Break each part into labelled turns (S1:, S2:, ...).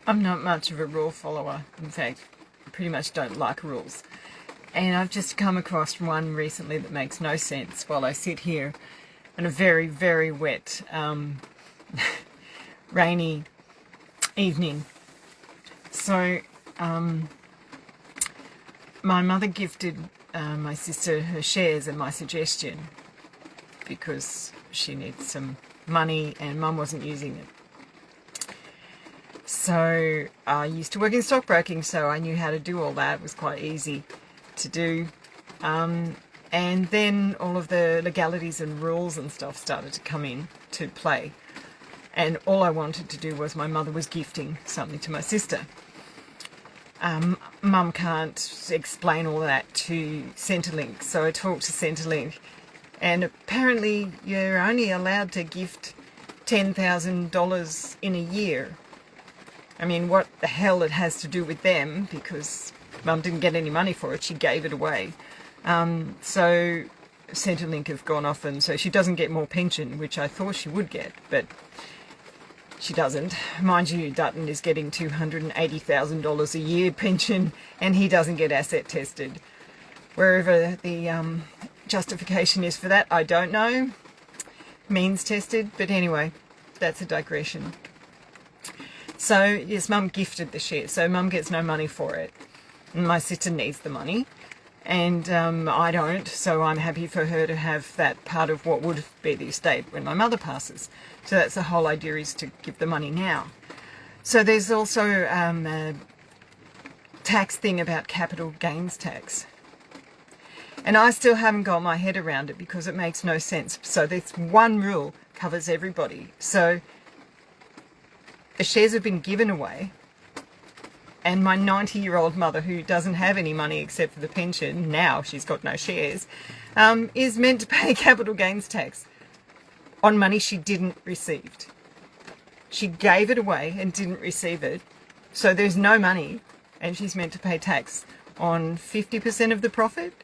S1: I'm not much of a rule follower. In fact, I pretty much don't like rules. And I've just come across one recently that makes no sense while I sit here on a very, very wet, rainy evening. So, my mother gifted my sister her shares at my suggestion because she needs some money and Mum wasn't using it. So I used to work in stockbroking, so I knew how to do all that. It was quite easy to do. And then all of the legalities and rules and stuff started to come in to play. And all I wanted to do was, my mother was gifting something to my sister. Mum can't explain all that to Centrelink, so I talked to Centrelink, and apparently you're only allowed to gift $10,000 in a year. I mean, what the hell it has to do with them, because Mum didn't get any money for it, she gave it away. So Centrelink have gone off, and so she doesn't get more pension, which I thought she would get, but she doesn't. Mind you, Dutton is getting $280,000 a year pension, and he doesn't get asset tested. Wherever the justification is for that, I don't know. Means tested, but anyway, that's a digression. So, yes, Mum gifted the share, so Mum gets no money for it. My sister needs the money, and I don't, so I'm happy for her to have that part of what would be the estate when my mother passes. So that's the whole idea, is to give the money now. So there's also a tax thing about capital gains tax. And I still haven't got my head around it because it makes no sense. So this one rule covers everybody. So the shares have been given away, and my 90-year-old mother, who doesn't have any money except for the pension, now she's got no shares, is meant to pay capital gains tax on money she didn't receive. She gave it away and didn't receive it, so there's no money, and she's meant to pay tax on 50% of the profit.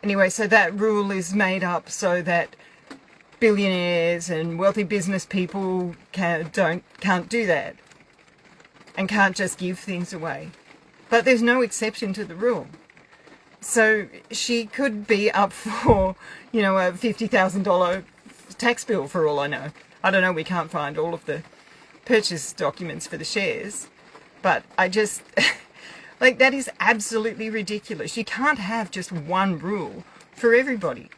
S1: Anyway, so that rule is made up so that billionaires and wealthy business people can't do that and can't just give things away. But there's no exception to the rule. So she could be up for, a $50,000 tax bill for all I know. I don't know, we can't find all of the purchase documents for the shares. But I just, that is absolutely ridiculous. You can't have just one rule for everybody.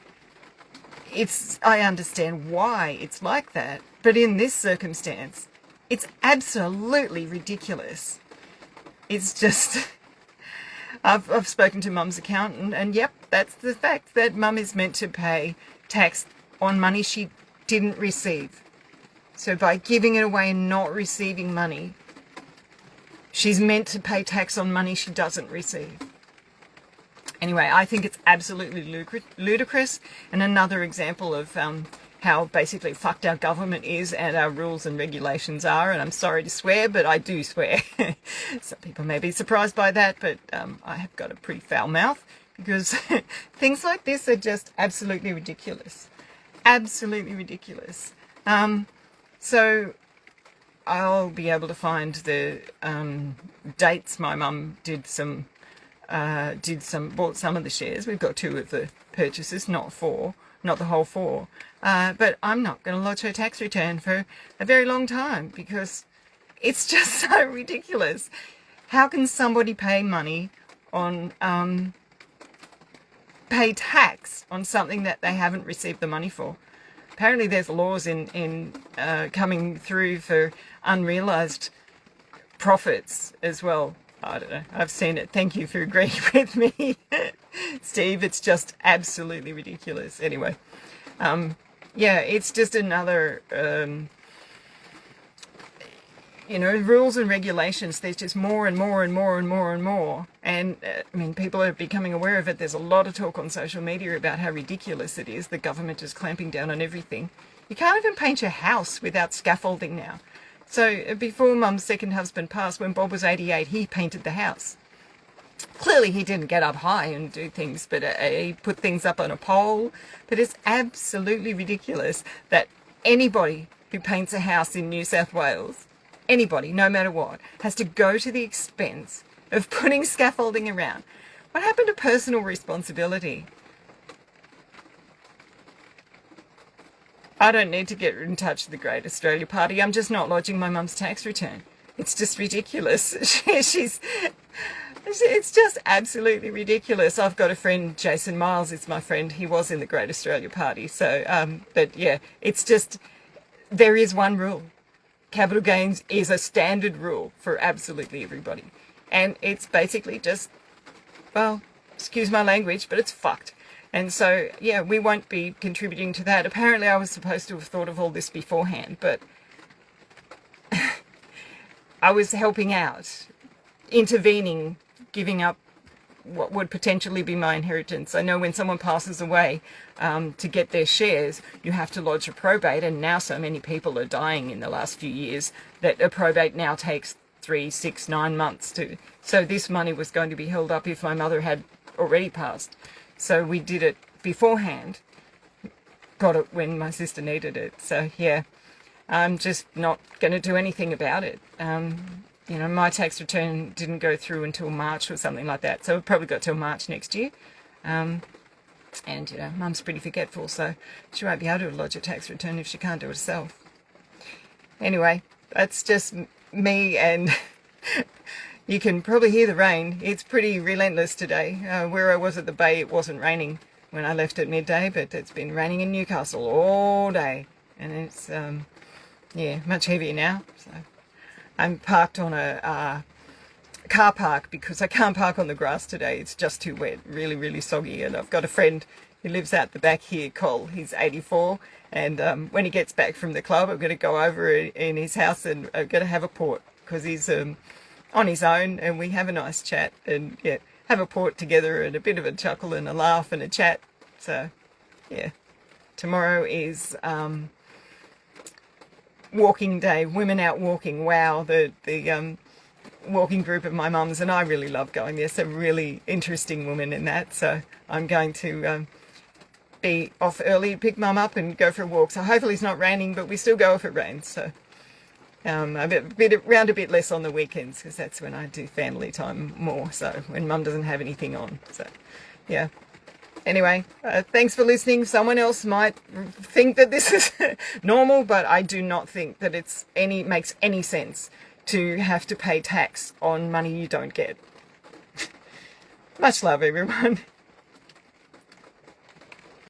S1: I understand why it's like that, but in this circumstance, it's absolutely ridiculous. It's just, I've spoken to Mum's accountant, and yep, that's the fact, that Mum is meant to pay tax on money she didn't receive. So by giving it away and not receiving money, she's meant to pay tax on money she doesn't receive. Anyway, I think it's absolutely ludicrous, and another example of how basically fucked our government is and our rules and regulations are, and I'm sorry to swear, but I do swear. Some people may be surprised by that, but I have got a pretty foul mouth, because things like this are just absolutely ridiculous. Absolutely ridiculous. So I'll be able to find the dates. My mum bought some of the shares. We've got 2 of the purchases, not the whole 4. But I'm not going to lodge her tax return for a very long time, because it's just so ridiculous. How can somebody pay money on, pay tax on something that they haven't received the money for? Apparently there's laws in coming through for unrealised profits as well. I don't know. I've seen it. Thank you for agreeing with me, Steve. It's just absolutely ridiculous. Anyway, yeah, it's just another, rules and regulations. There's just more and more and more and more and more. And, people are becoming aware of it. There's a lot of talk on social media about how ridiculous it is. The government is clamping down on everything. You can't even paint your house without scaffolding now. So before Mum's second husband passed, when Bob was 88, he painted the house. Clearly he didn't get up high and do things, but he put things up on a pole. But it's absolutely ridiculous that anybody who paints a house in New South Wales anybody, no matter what, has to go to the expense of putting scaffolding around. What happened to personal responsibility? I don't need to get in touch with the Great Australia Party. I'm just not lodging my mum's tax return. It's just ridiculous. It's just absolutely ridiculous. I've got a friend, Jason Miles is my friend. He was in the Great Australia Party. So, but yeah, it's just, there is one rule. Capital gains is a standard rule for absolutely everybody. And it's basically just, well, excuse my language, but it's fucked. And so, yeah, we won't be contributing to that. Apparently I was supposed to have thought of all this beforehand, but I was helping out, intervening, giving up what would potentially be my inheritance. I know when someone passes away, to get their shares, you have to lodge a probate, and now so many people are dying in the last few years that a probate now takes 3, 6, 9 months to. So this money was going to be held up if my mother had already passed. So we did it beforehand, got it when my sister needed it. So yeah, I'm just not going to do anything about it. You know, my tax return didn't go through until March or something like that. So we've probably got till March next year. And, you know, Mum's pretty forgetful, so she won't be able to lodge a tax return if she can't do it herself. Anyway, that's just me, and you can probably hear the rain. It's pretty relentless today. Where I was at the bay, it wasn't raining when I left at midday, but it's been raining in Newcastle all day. And it's, yeah, much heavier now, so... I'm parked on a car park because I can't park on the grass today. It's just too wet, really, really soggy. And I've got a friend who lives out the back here, Cole. He's 84. And when he gets back from the club, I'm going to go over in his house and I'm going to have a port because he's on his own, and we have a nice chat and, yeah, have a port together and a bit of a chuckle and a laugh and a chat. So, yeah, tomorrow is... walking day, women out walking. Wow, the walking group of my mums and I really love going. There's some really interesting women in that, so I'm going to be off early, pick mum up and go for a walk. So hopefully it's not raining, but we still go if it rains. So around a bit less on the weekends because that's when I do family time more, so when mum doesn't have anything on. So yeah. Anyway, thanks for listening. Someone else might think that this is normal, but I do not think that makes any sense to have to pay tax on money you don't get. Much love, everyone.